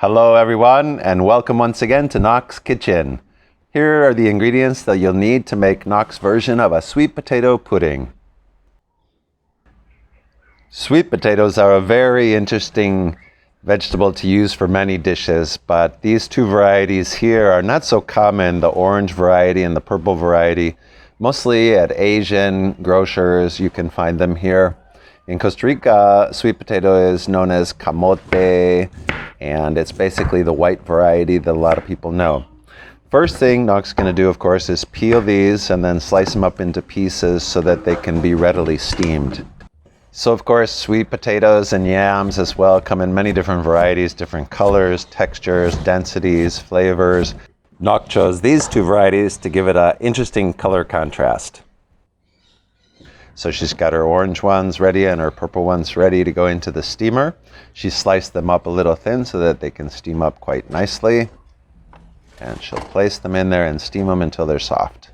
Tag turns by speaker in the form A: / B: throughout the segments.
A: Hello everyone, and welcome once again to Knock's Kitchen. Here are the ingredients that you'll need to make Knock's version of a sweet potato pudding. Sweet potatoes are a very interesting vegetable to use for many dishes, but these two varieties here are not so common, the orange variety and the purple variety. Mostly at Asian grocers, you can find them here. In Costa Rica, sweet potato is known as camote, and it's basically the white variety that a lot of people know. First thing Knock's going to do, of course, is peel these and then slice them up into pieces so that they can be readily steamed. So, of course, sweet potatoes and yams as well come in many different varieties, different colors, textures, densities, flavors. Knock chose these two varieties to give it an interesting color contrast. So she's got her orange ones ready and her purple ones ready to go into the steamer. She sliced them up a little thin so that they can steam up quite nicely. And she'll place them in there and steam them until they're soft.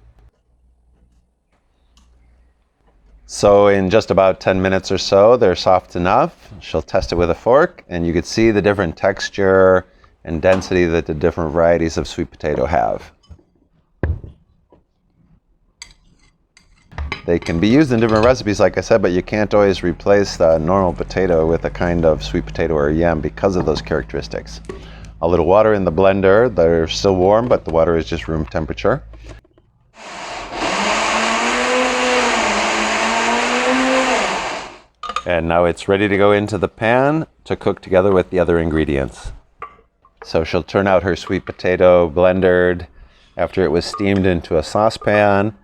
A: So in just about 10 minutes or so, they're soft enough. She'll test it with a fork, and you can see the different texture and density that the different varieties of sweet potato have. They can be used in different recipes, like I said, but you can't always replace the normal potato with a kind of sweet potato or yam because of those characteristics. A little water in the blender. They're still warm, but the water is just room temperature. And now it's ready to go into the pan to cook together with the other ingredients. So she'll turn out her sweet potato blendered after it was steamed into a saucepan.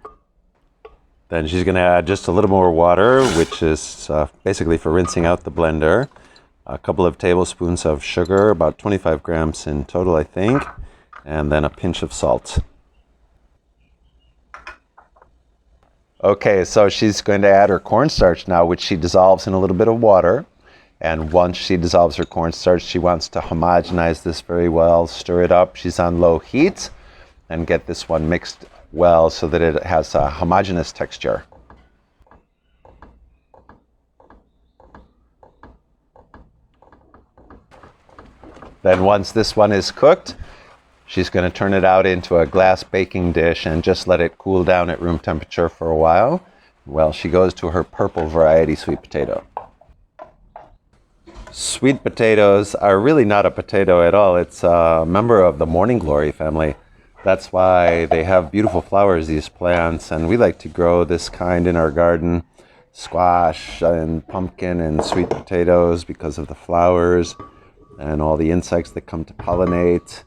A: Then she's going to add just a little more water, which is basically for rinsing out the blender. A couple of tablespoons of sugar, about 25 grams in total, I think. And then a pinch of salt. Okay, so she's going to add her cornstarch now, which she dissolves in a little bit of water. And once she dissolves her cornstarch, she wants to homogenize this very well, stir it up. She's on low heat and get this one mixed well so that it has a homogeneous texture. Then once this one is cooked, she's going to turn it out into a glass baking dish and just let it cool down at room temperature for a while she goes to her purple variety sweet potato. Sweet potatoes are really not a potato at all. It's a member of the morning glory family. That's why they have beautiful flowers, these plants, and we like to grow this kind in our garden. Squash and pumpkin and sweet potatoes because of the flowers and all the insects that come to pollinate.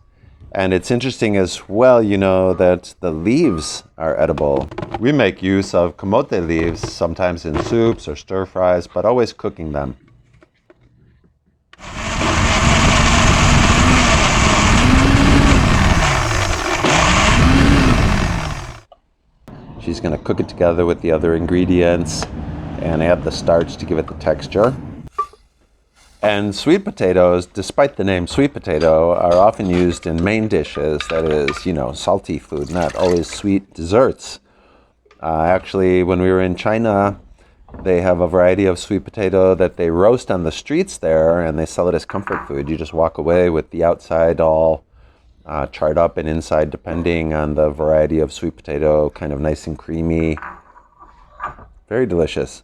A: And it's interesting as well, that the leaves are edible. We make use of camote leaves, sometimes in soups or stir fries, but always cooking them. She's going to cook it together with the other ingredients and add the starch to give it the texture. And sweet potatoes, despite the name sweet potato, are often used in main dishes, that is, salty food, not always sweet desserts. Actually, when we were in China, they have a variety of sweet potato that they roast on the streets there, and they sell it as comfort food. You just walk away with the outside all charred up and inside, depending on the variety of sweet potato, kind of nice and creamy. Very delicious.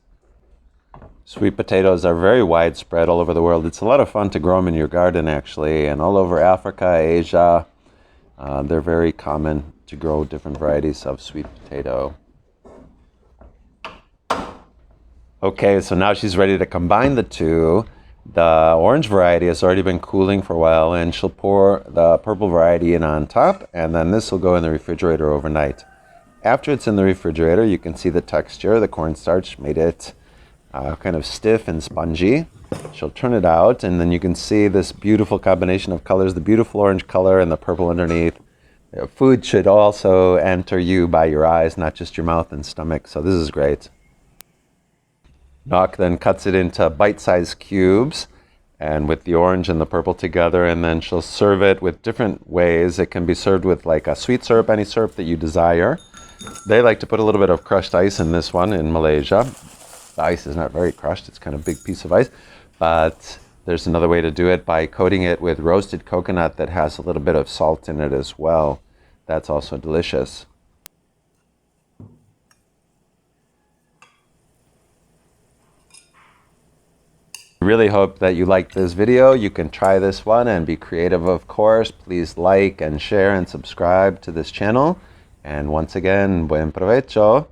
A: Sweet potatoes are very widespread all over the world. It's a lot of fun to grow them in your garden, actually, and all over Africa, Asia. They're very common to grow different varieties of sweet potato. Okay, so now she's ready to combine the two. The orange variety has already been cooling for a while, and she'll pour the purple variety in on top, and then this will go in the refrigerator overnight. After it's in the refrigerator, you can see the texture. The cornstarch made it kind of stiff and spongy. She'll turn it out, and then you can see this beautiful combination of colors, the beautiful orange color and the purple underneath. Food should also enter you by your eyes, not just your mouth and stomach, so this is great. Knock then cuts it into bite-sized cubes, and with the orange and the purple together, and then she'll serve it with different ways. It can be served with like a sweet syrup, any syrup that you desire. They like to put a little bit of crushed ice in this one in Malaysia. The ice is not very crushed, it's kind of a big piece of ice, but There's another way to do it by coating it with roasted coconut that has a little bit of salt in it as well. That's also delicious. Really hope that you liked this video. You can try this one and be creative, of course. Please like and share and subscribe to this channel. And once again, buen provecho.